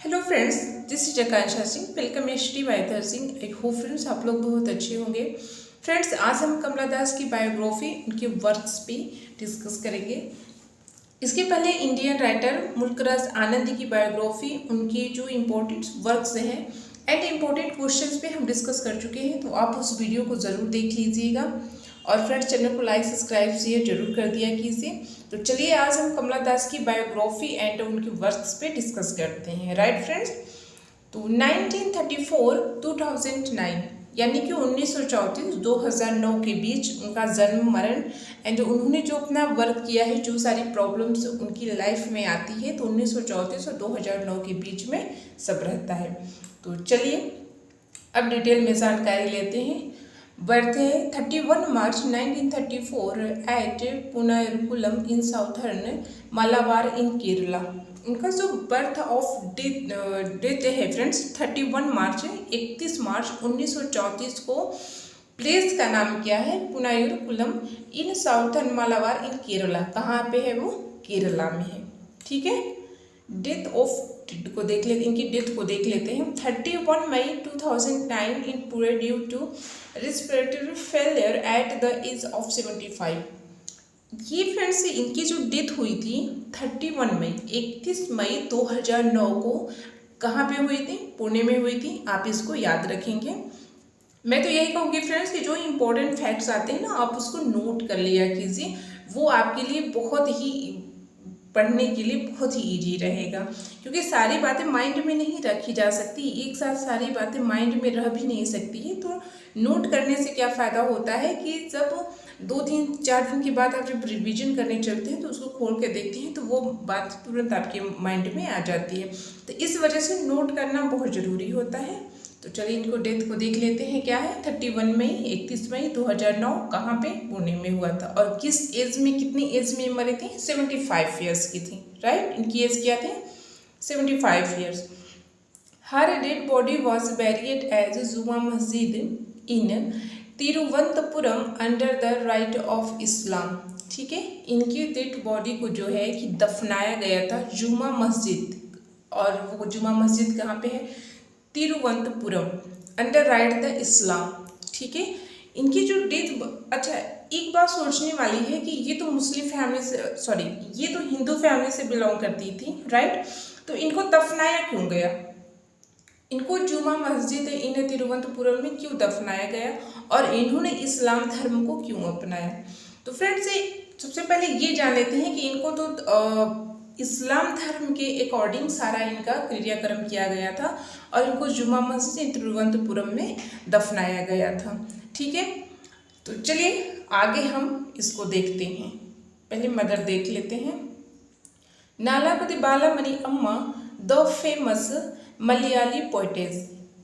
Hello friends, this is Akanksha Singh. Welcome H D with Singh. I hope friends आप लोग बहुत अच्छे होंगे। फ्रेंड्स, आज हम कमला दास की बायोग्राफी, उनके वर्क्स पे डिस्कस करेंगे। इसके पहले इंडियन राइटर मुल्कराज आनंदी की बायोग्राफी, उनकी जो इम्पोर्टेंट वर्क्स हैं एंड इम्पोर्टेंट क्वेश्चंस पे हम डिस्कस कर चुके हैं, तो आप उस वीडियो को ज़रूर देख लीजिएगा। और फ्रेंड्स, चैनल को लाइक सब्सक्राइब शेयर जरूर कर दिया कीजिए। तो चलिए आज हम कमला दास की बायोग्राफी एंड उनके वर्क्स पे डिस्कस करते हैं। राइट फ्रेंड्स, तो 1934 2009 यानी कि 1934-2009 के बीच उनका जन्म मरण एंड उन्होंने जो अपना वर्क किया है, जो सारी प्रॉब्लम्स उनकी लाइफ में आती है, तो 1934 और 2009 के बीच में सब रहता है। तो चलिए अब डिटेल में जानकारी लेते हैं। बर्थ है 31 मार्च 1934 एट पुनायरकुलम इन साउथर्न मालाबार इन केरला। उनका जो बर्थ ऑफ डेथ है फ्रेंड्स 31 मार्च 31 मार्च 1934 को। प्लेस का नाम क्या है? पुनायरकुलम इन साउथर्न मालाबार इन केरला। कहाँ पे है वो? केरला में है। ठीक है। डेथ ऑफ को देख लेते, इनकी डेथ को देख लेते हैं। 31 May 2009 in Pune due to respiratory failure at the age of 75। ये फ्रेंड्स इनकी जो डेथ हुई थी 31 मई 31 मई 2009 को कहाँ पे हुई थी? पुणे में हुई थी। आप इसको याद रखेंगे। मैं तो यही कहूँगी फ्रेंड्स कि जो इम्पोर्टेंट फैक्ट्स आते हैं ना, आप उसको नोट कर लिया कीजिए। वो आपके लिए बहुत ही पढ़ने के लिए बहुत ही इजी रहेगा, क्योंकि सारी बातें माइंड में नहीं रखी जा सकती। एक साथ सारी बातें माइंड में रह भी नहीं सकती है। तो नोट करने से क्या फ़ायदा होता है कि जब 2-3-4 दिन के बाद आप जब रिवीजन करने चलते हैं तो उसको खोल के देखते हैं तो वो बात तुरंत आपके माइंड में आ जाती है। तो इस वजह से नोट करना बहुत ज़रूरी होता है। तो चलिए इनको डेथ को देख लेते हैं। क्या है? 31 मई 31 मई 2009 कहाँ पे? पुणे में हुआ था। और किस एज में, कितनी एज में मरी थी? 75 ईयर्स की थी। राइट, इनकी एज क्या थी? 75 years. Her dead body was buried as Juma Masjid in Thiruvananthapuram under the rite of Islam. ठीक है। इनकी डेड बॉडी को जो है कि दफनाया गया था जुमा मस्जिद। और वो जुमा मस्जिद कहाँ पे है? तिरुवनंतपुरम अंडर राइट द इस्लाम। ठीक है। इनकी जो डेथ, अच्छा एक बात सोचने वाली है कि ये तो मुस्लिम फैमिली से, सॉरी ये तो हिंदू फैमिली से बिलोंग करती थी। राइट, तो इनको दफनाया क्यों गया? इनको जुमा मस्जिद इन तिरुवनंतपुरम में क्यों दफनाया गया और इन्होंने इस्लाम धर्म को क्यों अपनाया? तो फ्रेंड्स सबसे पहले ये जान लेते हैं कि इनको तो इस्लाम धर्म के अकॉर्डिंग सारा इनका क्रियाक्रम किया गया था और इनको जुमा मस्जिद तिरुवनंतपुरम में दफनाया गया था। ठीक है। तो चलिए आगे हम इसको देखते हैं। पहले मदर देख लेते हैं। नालापति बालामणि अम्मा द फेमस मलयाली पोइटेस।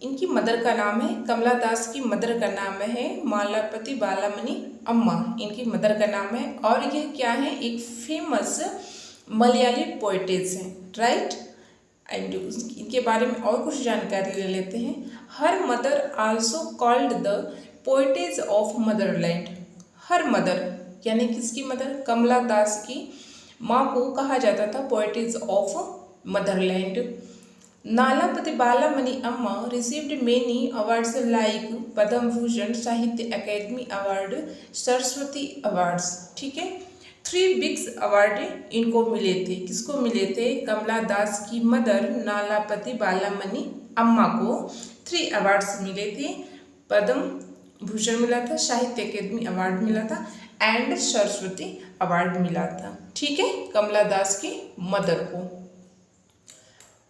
इनकी मदर का नाम है, कमला दास की मदर का नाम है मालापति बालामणि अम्मा, इनकी मदर का नाम है। और यह क्या है? एक फेमस मलयाली पोइटेस हैं। राइट, एंड इनके बारे में और कुछ जानकारी ले लेते हैं। Her mother also called the poetess of Motherland. Her mother यानी किसकी मदर? कमला दास की माँ को कहा जाता था पोइटेस ऑफ मदरलैंड। नालापति बालामणि अम्मा received many awards like Padma Bhushan, साहित्य अकेडमी अवार्ड, सरस्वती अवार्ड्स। ठीक है। 3 बिग्स अवार्ड इनको मिले थे। किसको मिले थे? कमला दास की मदर नालापति बालामणि अम्मा को 3 अवार्ड्स मिले थे। पद्म भूषण मिला था, साहित्य अकेडमी अवार्ड मिला था एंड सरस्वती अवार्ड मिला था। ठीक है, कमला दास की मदर को।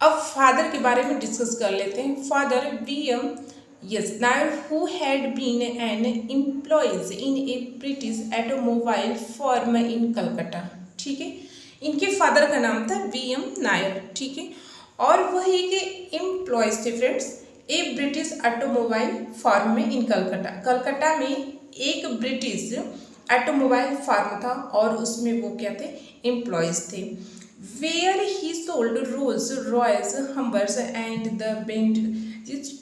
अब फादर के बारे में डिस्कस कर लेते हैं। Father BM Nair, who had been an employee in a British automobile firm in Calcutta। ठीक है। इनके फादर का नाम था BM नायर। ठीक है। और वह एक एम्प्लॉयज थे फ्रेंड्स ए ब्रिटिश ऑटोमोबाइल फार्म में इन कलकत्ता। कलकत्ता में एक ब्रिटिश ऑटोमोबाइल फार्म था और उसमें वो क्या थे? एम्प्लॉयज थे। Where he sold Rolls Royce Humbers and the bent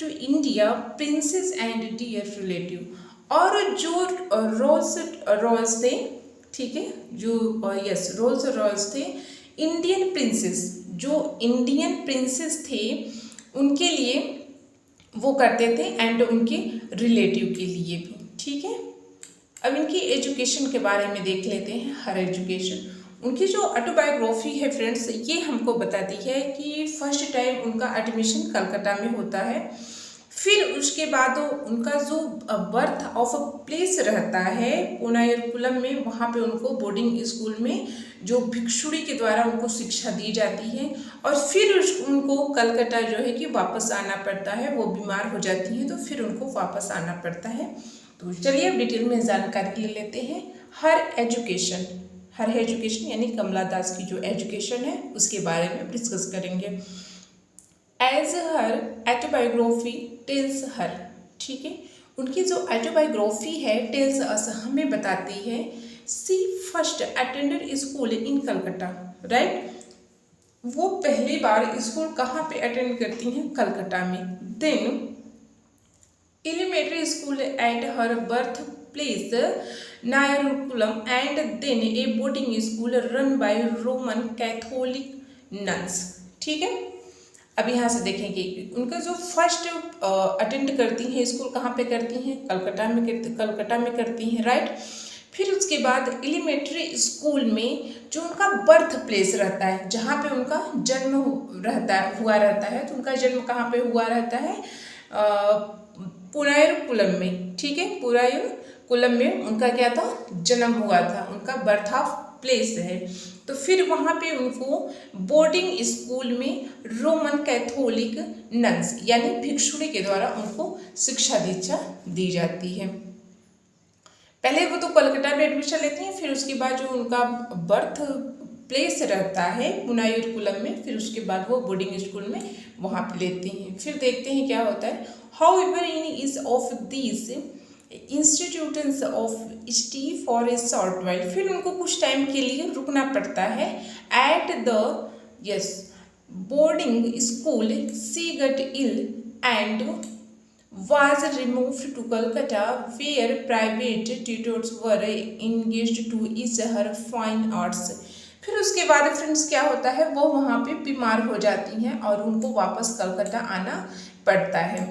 to India princes and dear relative. और जो रोल्स रॉयस थे, ठीक है, जो यस रोल्स रॉयस थे, इंडियन प्रिंसेस जो इंडियन प्रिंसेस थे उनके लिए वो करते थे एंड उनके रिलेटिव के लिए भी। ठीक है, अब इनकी एजुकेशन के बारे में देख लेते हैं। हर एजुकेशन, उनकी जो ऑटोबायोग्राफी है फ्रेंड्स, ये हमको बताती है कि फर्स्ट टाइम उनका एडमिशन कलकत्ता में होता है। फिर उसके बाद उनका जो बर्थ ऑफ प्लेस रहता है पुनायरकुलम में, वहाँ पे उनको बोर्डिंग स्कूल में जो भिक्षुड़ी के द्वारा उनको शिक्षा दी जाती है। और फिर उनको कलकत्ता जो है कि वापस आना पड़ता है, वो बीमार हो जाती हैं तो फिर उनको वापस आना पड़ता है। तो चलिए अब डिटेल में जानकारी ले लेते हैं। हर एजुकेशन यानी कमला दास की जो एजुकेशन है उसके बारे में डिस्कस करेंगे। एज हर ऑटोबायोग्राफी टेल्स हर, ठीक है, उनकी जो ऑटोबायोग्राफी है टेल्स अस, हमें बताती है she first attended school in Calcutta, right. वो पहली बार स्कूल कहाँ पे अटेंड करती हैं? कलकत्ता में। Then elementary school at her birth place Nayarkulam and then a boarding school run by Roman Catholic nuns. ठीक है, अब यहाँ से देखेंगे उनका जो फर्स्ट अटेंड करती हैं स्कूल कहाँ पे करती हैं? कलकत्ता में करती हैं, राइट। फिर उसके बाद एलिमेंट्री स्कूल में जो उनका बर्थ प्लेस रहता है, जहाँ पे उनका जन्म हुआ रहता है, तो उनका जन्म कहाँ पे हुआ रहता है? पुनायरकुलम में। ठीक है, पुनायरकुलम में उनका क्या था? जन्म हुआ था, उनका बर्थ ऑफ प्लेस है। तो फिर वहाँ पे उनको बोर्डिंग स्कूल में रोमन कैथोलिक नन्स यानी भिक्षुणी के द्वारा उनको शिक्षा दीक्षा दी जाती है। पहले वो तो कलकत्ता में एडमिशन लेती हैं, फिर उसके बाद जो उनका बर्थ प्लेस रहता है पुनायरकुलम में, फिर उसके बाद वो बोर्डिंग स्कूल में वहाँ पे लेती हैं। फिर देखते हैं क्या होता है। However in is of this institutes of stay for a short while, फिर उनको कुछ टाइम के लिए रुकना पड़ता है at the boarding school. She got ill and was removed to Calcutta where private tutors were engaged to teach her fine arts। फिर उसके बाद फ्रेंड्स क्या होता है, वो वहाँ पे बीमार हो जाती हैं और उनको वापस कलकत्ता आना पड़ता है।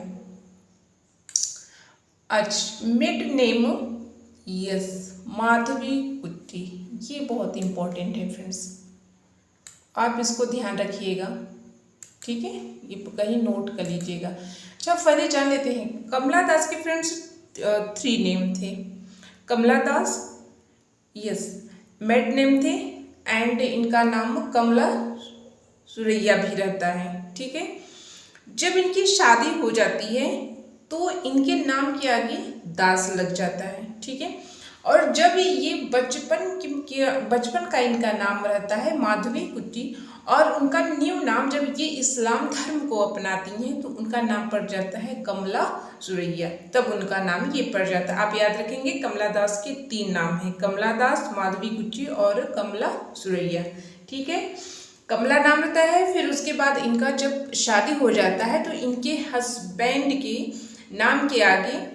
अच्छा, मिड नेम, यस, माधवी कुट्टी, ये बहुत इंपॉर्टेंट है फ्रेंड्स, आप इसको ध्यान रखिएगा। ठीक है, ये कहीं नोट कर लीजिएगा। अच्छा, पहले जान लेते हैं कमला दास के फ्रेंड्स 3 नेम थे। कमला दास, यस, मेड नेम थे एंड इनका नाम कमला सुरैया भी रहता है। ठीक है, जब इनकी शादी हो जाती है तो इनके नाम के आगे दास लग जाता है। ठीक है, और जब ये बचपन का इनका नाम रहता है माधवी कुट्टी, और उनका न्यू नाम जब ये इस्लाम धर्म को अपनाती हैं तो उनका नाम पड़ जाता है कमला सुरैया, तब उनका नाम ये पड़ जाता है। आप याद रखेंगे कमला दास के 3 नाम हैं, कमला दास, माधवी कुट्टी और कमला सुरैया। ठीक है, कमला नाम रहता है। फिर उसके बाद इनका जब शादी हो जाता है तो इनके हस्बैंड के नाम के आगे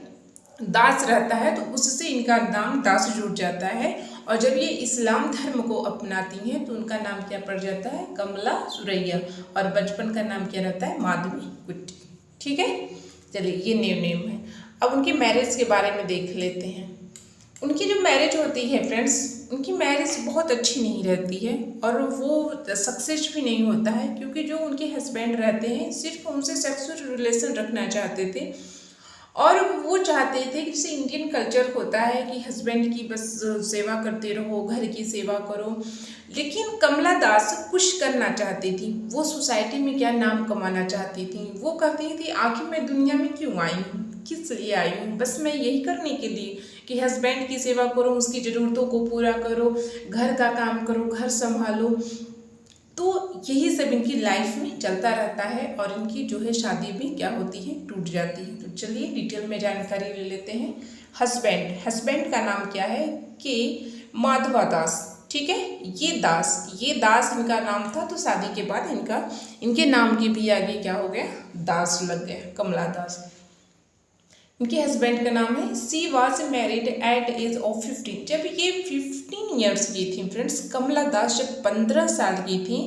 दास रहता है, तो उससे इनका नाम दास जुड़ जाता है। और जब ये इस्लाम धर्म को अपनाती हैं तो उनका नाम क्या पड़ जाता है? कमला सुरैया, और बचपन का नाम क्या रहता है? माधवी कुट्टी। ठीक है, चलिए ये नेम है। अब उनकी मैरिज के बारे में देख लेते हैं। उनकी जो मैरिज होती है फ्रेंड्स, उनकी मैरिज बहुत अच्छी नहीं रहती है और वो सक्सेस भी नहीं होता है, क्योंकि जो उनके हस्बैंड रहते हैं सिर्फ उनसे सेक्सुअल रिलेशन रखना चाहते थे, और वो चाहते थे कि जैसे इंडियन कल्चर होता है कि हस्बैंड की बस सेवा करते रहो, घर की सेवा करो। लेकिन कमला दास कुछ करना चाहती थी, वो सोसाइटी में क्या नाम कमाना चाहती थी। वो कहती थी आखिर मैं दुनिया में क्यों आई हूँ, किस लिए आई हूँ, बस मैं यही करने के लिए कि हस्बैंड की सेवा करो, उसकी ज़रूरतों को पूरा करो, घर का काम करो, घर संभालो। तो यही सब इनकी लाइफ में चलता रहता है और इनकी जो है शादी भी क्या होती है? टूट जाती है। तो चलिए डिटेल में जानकारी ले लेते हैं। हस्बैंड का नाम क्या है? के माधवा दास। ठीक है, ये दास इनका नाम था, तो शादी के बाद इनके नाम के भी आगे क्या हो गया? दास लग गया, कमला दास। इनके हस्बैंड का नाम है। She was married at age of 15। जब ये 15 ईयर्स की थी फ्रेंड्स, कमला दास जब 15 साल की थी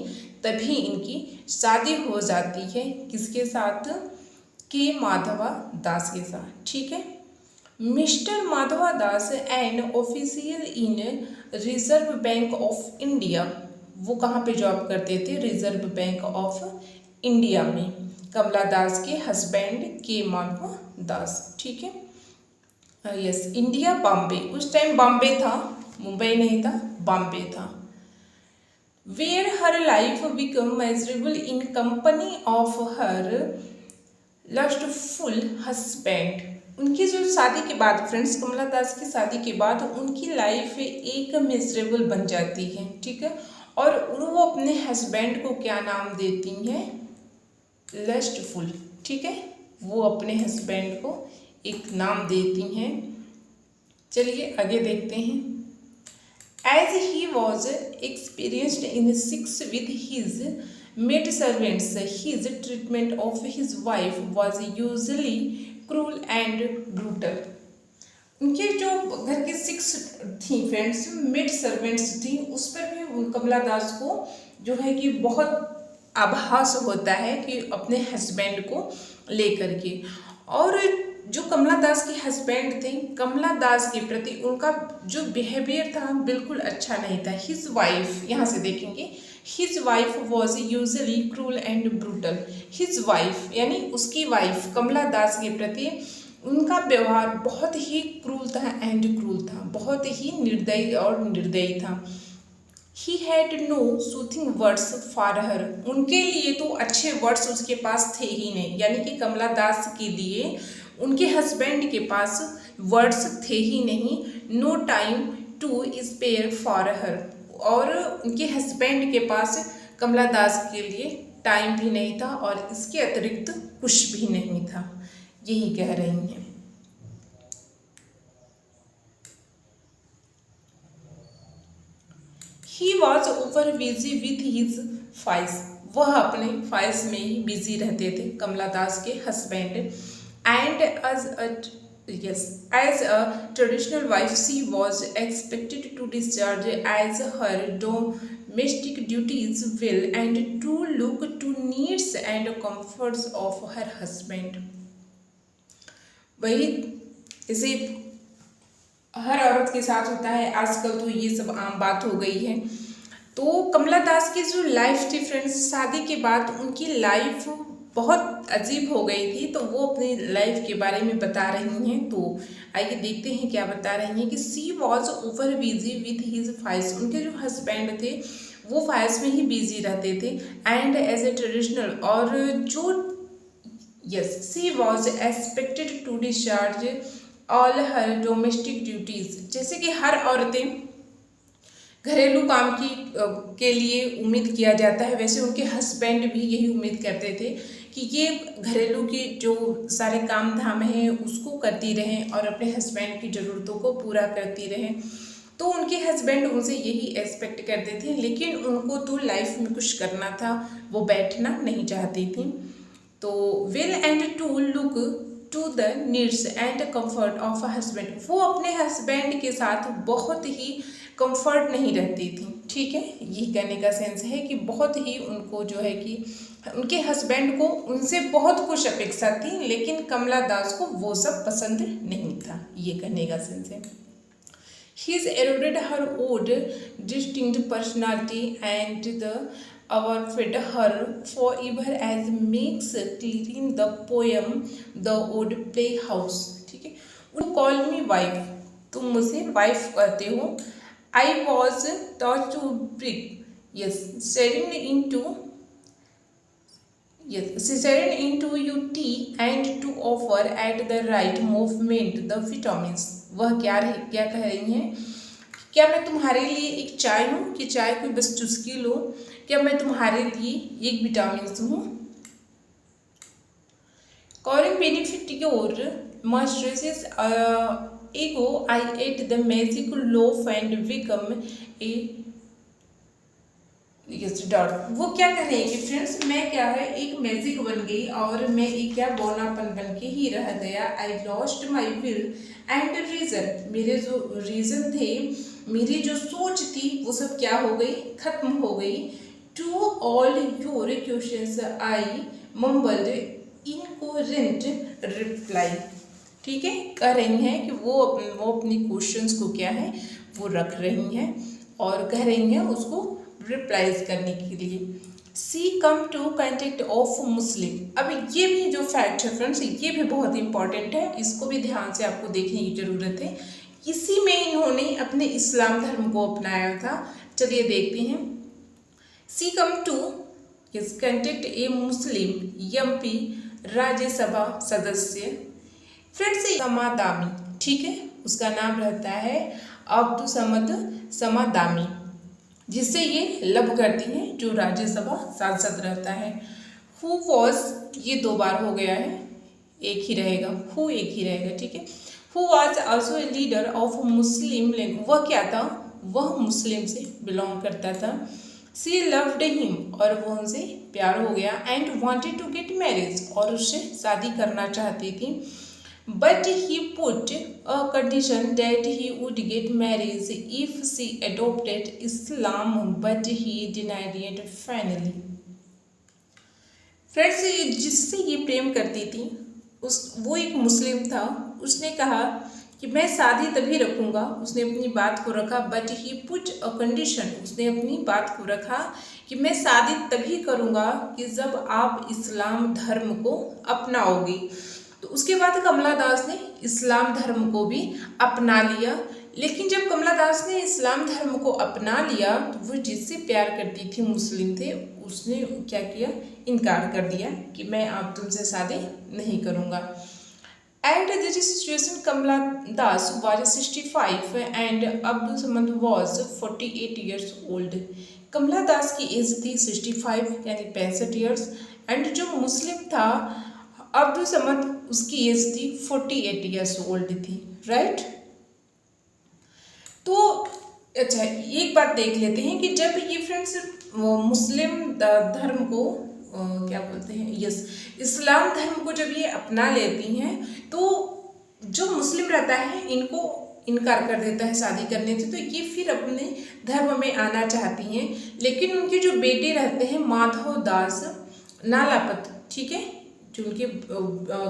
तभी इनकी शादी हो जाती है किसके साथ, के माधवा दास के साथ। ठीक है। Mister Madhava Das an official in reserve bank of India, वो कहाँ पे जॉब करते थे, रिजर्व बैंक ऑफ इंडिया में, कमला दास के हस्बैंड के माधवा दास। ठीक है। यस, इंडिया बॉम्बे, उस टाइम बॉम्बे था, मुंबई नहीं था, बॉम्बे था। Where her life become miserable in company of her lustful husband. उनकी जो शादी के बाद फ्रेंड्स, कमला दास की शादी के बाद उनकी लाइफ एक मिजरेबल बन जाती है। ठीक है। और वो अपने हस्बैंड को क्या नाम देती हैं, लस्टफुल। ठीक है। वो अपने हस्बैंड को एक नाम देती हैं। चलिए आगे देखते हैं। As he was experienced in sex with his maid servants, his treatment of his wife was usually cruel and brutal. उनके जो घर की 6 थी फ्रेंड्स, मेड सर्वेंट्स थी, उस पर भी कमला दास को जो है कि बहुत आभास होता है कि अपने हस्बैंड को लेकर के। और जो कमला दास के हस्बैंड थे, कमला दास के प्रति उनका जो बिहेवियर था बिल्कुल अच्छा नहीं था। हिज वाइफ, यहाँ से देखेंगे, his wife was usually cruel and brutal. His wife यानी उसकी वाइफ कमला दास के प्रति उनका व्यवहार बहुत ही क्रूल था एंड क्रूल था, बहुत ही निर्दयी और निर्दयी था। He had no soothing words for her, उनके लिए तो अच्छे वर्ड्स उसके पास थे ही नहीं, यानी कि कमला दास के लिए उनके हस्बैंड के पास वर्ड्स थे ही नहीं। No time to spare for her, और उनके हस्बैंड के पास कमला दास के लिए टाइम भी नहीं था और इसके अतिरिक्त कुछ भी नहीं था, यही कह रही हैं। He was over busy with his files, वह अपने फाइल्स में ही बिजी रहते थे कमला दास के husband. And as a traditional wife she was expected to discharge as her domestic duties well and to look to needs and comforts of her husband। वही इसे हर औरत के साथ होता है, आजकल तो ये सब आम बात हो गई है। तो कमला दास की जो लाइफ थी फ्रेंड्स, शादी के बाद उनकी लाइफ बहुत अजीब हो गई थी, तो वो अपनी लाइफ के बारे में बता रही हैं। तो आइए देखते हैं क्या बता रही हैं कि she was over busy with his files, उनके जो हस्बैंड थे वो फाइल्स में ही बिजी रहते थे। एंड एज ए ट्रेडिशनल, और जो as she was expected to discharge all her domestic duties, जैसे कि हर औरतें घरेलू काम की के लिए उम्मीद किया जाता है, वैसे उनके हस्बैंड भी यही उम्मीद करते थे कि ये घरेलू की जो सारे काम धाम हैं उसको करती रहें और अपने हस्बैंड की ज़रूरतों को पूरा करती रहें। तो उनके हस्बैंड उनसे यही एक्सपेक्ट करते थे, लेकिन उनको तो लाइफ में कुछ करना था, वो बैठना नहीं चाहती थी। तो will and to look to the needs and comfort of a husband, वो अपने हस्बैंड के साथ बहुत ही कंफर्ट नहीं रहती थी। ठीक है, ये कहने का सेंस है कि बहुत ही उनको जो है कि उनके हस्बैंड को उनसे बहुत कुछ अपेक्षा थी, लेकिन कमला दास को वो सब पसंद नहीं था, ये कहने का सेंस है। He's eroded her old distinct personality and the overfed her forever as makes clear in the poem The Old Playhouse। ठीक है, You call me wife, तुम मुझे वाइफ कहते हो। I was taught to bring, yes, staring into your tea and to offer at the right moment the vitamins। वह क्या कह रही हैं, क्या मैं तुम्हारे लिए एक चाय हूँ कि चाय को बस चुस्की लो, क्या मैं तुम्हारे लिए एक विटामिन हूँ। Calling benefit your master's ego, I ate the magic loaf and become a dot. वो क्या कह रही है कि फ्रेंड्स मैं क्या है एक मैजिक बन गई और मैं एक क्या बौनापन बन के ही रह गया। I lost my will and reason, मेरे जो रीज़न थे, मेरी जो सोच थी वो सब क्या हो गई, खत्म हो गई। To all your questions I mumbled incoherent reply. ठीक है, कह रही हैं कि वो अपनी क्वेश्चंस को क्या है वो रख रही हैं और कह रही हैं उसको रिप्लाइज करने के लिए। She come to contact of Muslim. अब ये भी जो फैक्ट है फ्रेंड्स, ये भी बहुत इंपॉर्टेंट है, इसको भी ध्यान से आपको देखने की ज़रूरत है। इसी में इन्होंने अपने इस्लाम धर्म को अपनाया था। चलिए देखते हैं। See come to contact a Muslim MP Rajya Sabha सदस्य। फ्रेंड्स समादामी, ठीक है, उसका नाम रहता है अब्दुल समद समादामी, जिससे ये लब करती हैं, जो राज्यसभा सांसद रहता है। हु वॉज, ये 2 बार हो गया है, एक ही रहेगा, हु एक ही रहेगा, ठीक है। Who was also a leader of Muslim league, वह क्या था, वह मुस्लिम से बिलोंग करता था। सी लव्ड हिम, और वह उनसे प्यार हो गया। And wanted to get marriage, और उससे शादी करना चाहती थी। But he put a condition that he would get married if she adopted Islam, but he denied it finally. Friends, जिससे ये प्रेम करती थी वो एक मुस्लिम था। उसने कहा कि मैं शादी तभी रखूँगा, उसने अपनी बात को रखा। But he put a condition, उसने अपनी बात को रखा कि मैं शादी तभी करूँगा कि जब आप इस्लाम धर्म को अपनाओगी। तो उसके बाद कमला दास ने इस्लाम धर्म को भी अपना लिया। लेकिन जब कमला दास ने इस्लाम धर्म को अपना लिया तो वो जिससे प्यार करती थी, मुस्लिम थे, उसने क्या किया, इनकार कर दिया कि मैं अब तुमसे शादी नहीं करूँगा। At this situation Kamala Das was 65 and Abdul Samad was 48 years old. Kamala Das की एज थी 65 यानी 65 ईयर्स, एंड जो मुस्लिम था अब्दुल समद, उसकी एज थी 48 ईयर्स ओल्ड थी, राइट। तो अच्छा, एक बात देख लेते हैं कि जब ये फ्रेंड्स मुस्लिम धर्म को क्या बोलते हैं, यस, इस्लाम धर्म को जब ये अपना लेती हैं तो जो मुस्लिम रहता है इनको इनकार कर देता है शादी करने से। तो ये फिर अपने धर्म में आना चाहती हैं। लेकिन उनके जो बेटे रहते हैं माधव दास नालापत, ठीक है, जो उनके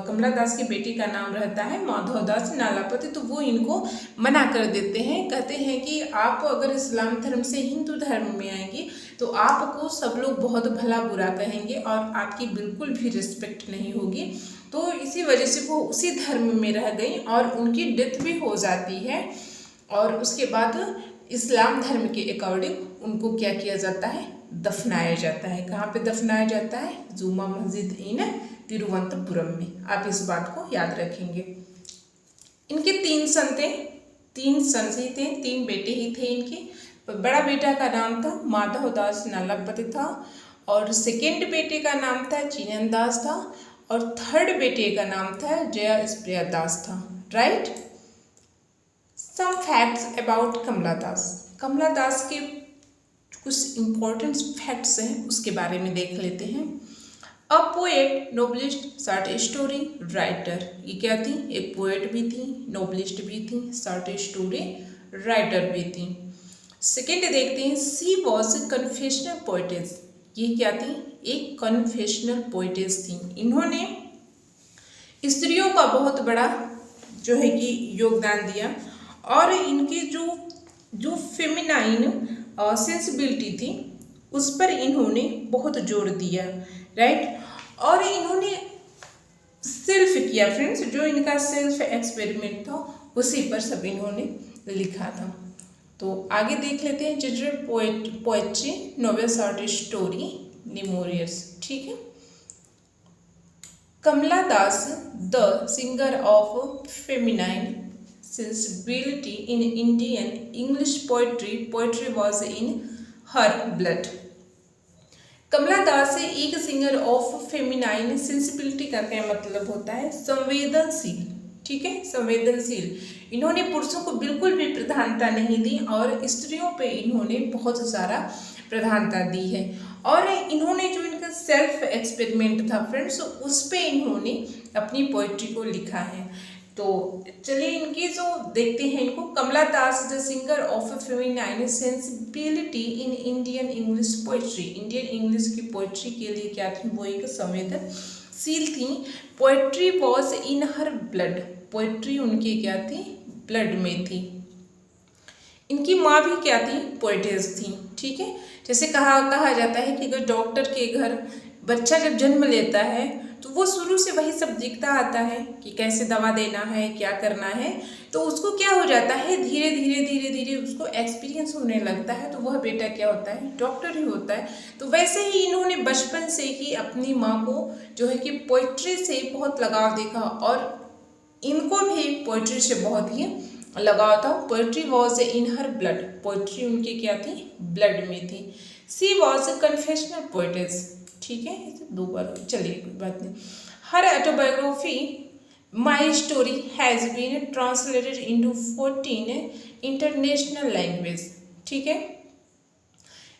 कमला दास के बेटे का नाम रहता है माधव दास नालापति, तो वो इनको मना कर देते हैं। कहते हैं कि आप अगर इस्लाम धर्म से हिंदू धर्म में आएंगे तो आपको सब लोग बहुत भला बुरा कहेंगे और आपकी बिल्कुल भी रिस्पेक्ट नहीं होगी। तो इसी वजह से वो उसी धर्म में रह गई और उनकी डेथ भी हो जाती है। और उसके बाद इस्लाम धर्म के अकॉर्डिंग उनको क्या किया जाता है, दफनाया जाता है। कहाँ पे दफनाया जाता है, जुमा मस्जिद इन तिरुवनंतपुरम में। आप इस बात को याद रखेंगे। इनके 3 सन थे, 3 सन ही थे, 3 बेटे ही थे इनके। बड़ा बेटा का नाम था माधव दास नालापति था, और सेकेंड बेटे का नाम था चिनन दास था, और थर्ड बेटे का नाम था जयस्प्रिया दास था, राइट। सम फैक्ट्स अबाउट कमला दास। कमला दास के कुछ इम्पोर्टेंट फैक्ट्स हैं, उसके बारे में देख लेते हैं। A poet, novelist, short story writer. ये क्या थी, एक पोएट भी थी, नोबलिस्ट भी थी, शॉर्ट स्टोरी राइटर भी थी। सेकेंड देखते हैं, सी वॉज कन्फेशनल पोएटेस। ये क्या थी, एक कन्फेशनल पोएटेस थी। इन्होंने स्त्रियों का बहुत बड़ा जो है कि योगदान दिया, और इनकी जो फेमिनाइन सेंसिबिलिटी थी उस पर इन्होंने बहुत जोर दिया, राइट। और इन्होंने सेल्फ किया फ्रेंड्स, जो इनका सेल्फ एक्सपेरिमेंट था उसी पर सब इन्होंने लिखा था। तो आगे देख लेते हैं, general poetry, novel, short story, memorials, ठीक है। Kamala Das, the singer of feminine sensibility in Indian English poetry was in her blood। Kamala Das एक सिंगर ऑफ फेमिनाइन, सेंसिबिलिटी का क्या मतलब होता है, संवेदनशील, ठीक है, संवेदनशील। इन्होंने पुरुषों को बिल्कुल भी प्रधानता नहीं दी और स्त्रियों पे इन्होंने बहुत सारा प्रधानता दी है। और इन्होंने जो इनका सेल्फ एक्सपेरिमेंट था फ्रेंड्स, उस पे इन्होंने अपनी पोइट्री को लिखा है। तो चलिए इनकी जो देखते हैं इनको। Kamala Das the singer of a feminine sensibility in Indian English poetry. Indian English की पोइट्री के लिए क्या थी, वो एक संवेदनशील थी। Poetry was in her blood, poetry उनकी क्या थी, ब्लड में थी। इनकी माँ भी क्या थी, पोइटेस थी। ठीक है, जैसे कहा जाता है कि अगर डॉक्टर के घर बच्चा जब जन्म लेता है तो वो शुरू से वही सब दिखता आता है कि कैसे दवा देना है, क्या करना है, तो उसको क्या हो जाता है, धीरे धीरे उसको एक्सपीरियंस होने लगता है, तो वह बेटा क्या होता है, डॉक्टर ही होता है। तो वैसे ही इन्होंने बचपन से ही अपनी माँ को जो है कि पोइट्री से बहुत लगाव देखा और इनको भी पोइट्री से बहुत ही लगाव था। Poetry was in her blood, poetry उनकी क्या थी, ब्लड में थी। She was a confessional poetess. ठीक है, इसे 2 बार, चलिए कोई बात नहीं। Her autobiography My Story has been translated into 14 international language. ठीक है,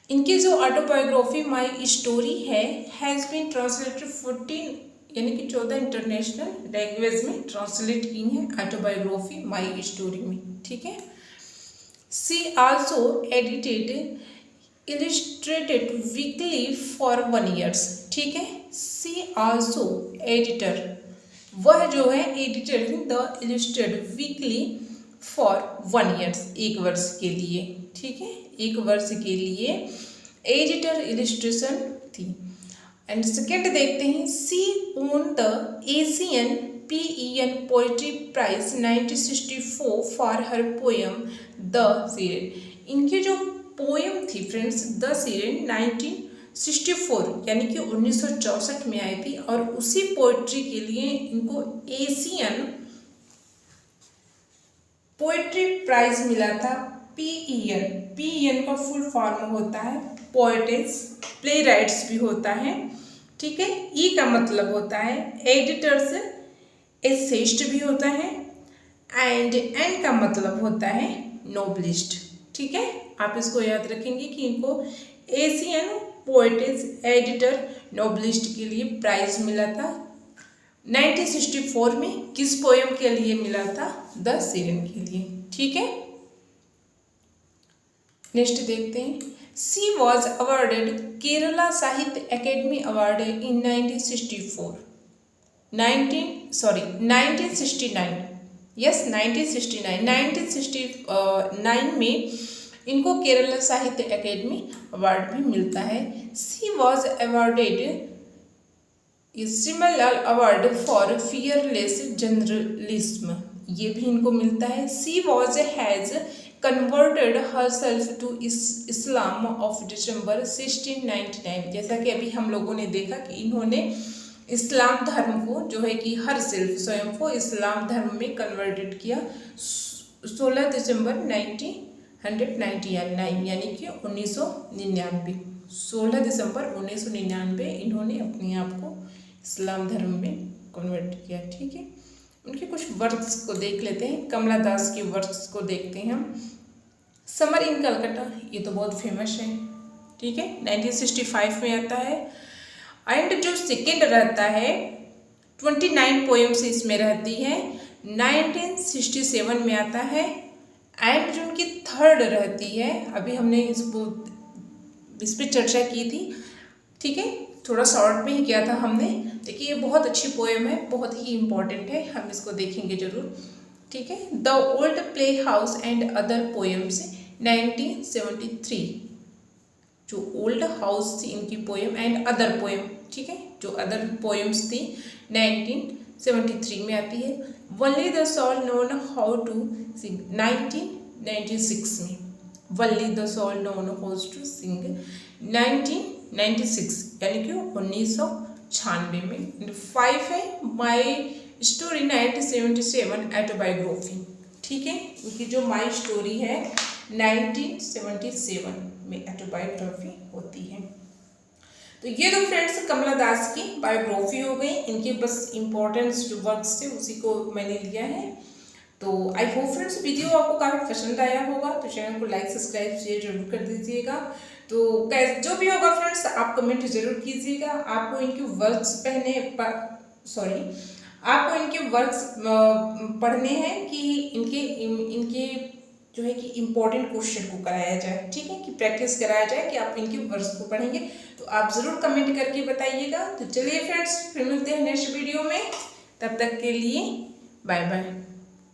इनकी जो ऑटोबायोग्राफी माई स्टोरी है हैज़ बीन ट्रांसलेटेड 14 यानी कि 14 इंटरनेशनल लैंग्वेज में ट्रांसलेट की है ऑटोबायोग्राफी माई स्टोरी में। ठीक है, she also edited Illustrated Weekly for 1 years. ठीक है, सी आल्सो एडिटर, वह जो है editor the Illustrated Weekly for 1 years, 1 वर्ष के लिए। ठीक है, 1 वर्ष के लिए एडिटर इलिस्ट्रेशन थी। एंड सेकेंड देखते हैं, she won the Asian PEN poetry prize 1964 for her poem the Siren. इनकी जो पोएम थी फ्रेंड्स द सीरेन 1964 यानी कि 1964 में आई थी और उसी पोइट्री के लिए इनको एशियन पोइट्री प्राइज मिला था। PEN का फुल फॉर्म होता है पोएटेस, प्ले राइट्स भी होता है। ठीक है, ई का मतलब होता है एडिटर्स, एसेस्ट भी होता है, एन का मतलब होता है नोबलिस्ट। ठीक है, आप इसको याद रखेंगे कि इनको एशियन पोएटेस एडिटर नोबलिस्ट के लिए प्राइज मिला था 1964 में। किस पोएम के लिए मिला था, द सीरेन के लिए। ठीक है, नेक्स्ट देखते हैं, सी वॉज अवार्डेड केरला साहित्य अकेडमी अवार्ड इन 1969 यस 1969 में इनको केरला साहित्य अकेडमी अवार्ड भी मिलता है। She was awarded similar award for fearless journalism, ये भी इनको मिलता है। She was has converted herself to Islam of December 1699। जैसा कि अभी हम लोगों ने देखा कि इन्होंने इस्लाम धर्म को जो है कि हर सेल्फ स्वयं को इस्लाम धर्म में कन्वर्टेड किया 16 दिसंबर 1999 यानी कि 1999। 16 दिसंबर 1999 इन्होंने अपने आप को इस्लाम धर्म में कन्वर्ट किया। ठीक है, उनके कुछ वर्क्स को देख लेते हैं। कमला दास के वर्क्स को देखते हैं हम। समर इन कलकत्ता, ये तो बहुत फेमस है। ठीक है, 1965 में आता है। एंड जो सेकेंड रहता है 29 पोएम्स इसमें रहती है, 1967 में आता है। एंड जो उनकी थर्ड रहती है, अभी हमने इस पर चर्चा की थी। ठीक है, थोड़ा शॉर्ट में ही किया था हमने। देखिए ये बहुत अच्छी पोएम है, बहुत ही इम्पॉर्टेंट है, हम इसको देखेंगे जरूर। ठीक है, the old play house and other poems 1973, जो ओल्ड हाउस थी इनकी पोएम एंड अदर पोएम। ठीक है, जो अदर पोएम्स थी 1973 में आती है। Valli the soul known how to sing 1996 में, Valli the soul known how to sing 1996 यानी कि 1996 में। 5 है माई स्टोरी 1977 ऑटोबायोग्राफी। ठीक है, इनकी जो माई स्टोरी है 1977 में ऑटोबायोग्राफी होती है। तो ये तो फ्रेंड्स कमला दास की बायोग्राफी हो गई। इनके बस इम्पोर्टेंस जो वर्क्स थे उसी को मैंने लिया है। तो आई होप फ्रेंड्स वीडियो आपको काफ़ी पसंद आया होगा, तो चैनल को लाइक सब्सक्राइब शेयर जरूर कर दीजिएगा। तो जो भी होगा फ्रेंड्स आप कमेंट जरूर कीजिएगा। आपको इनके वर्क्स आपको इनके वर्क्स पढ़ने हैं कि इनके इनके जो है कि इम्पोर्टेंट क्वेश्चन को कराया जाए, ठीक है, कि प्रैक्टिस कराया जाए कि आप इनके वर्क्स को पढ़ेंगे। तो आप ज़रूर कमेंट करके बताइएगा। तो चलिए फ्रेंड्स, फिर मिलते हैं नेक्स्ट वीडियो में, तब तक के लिए बाय बाय।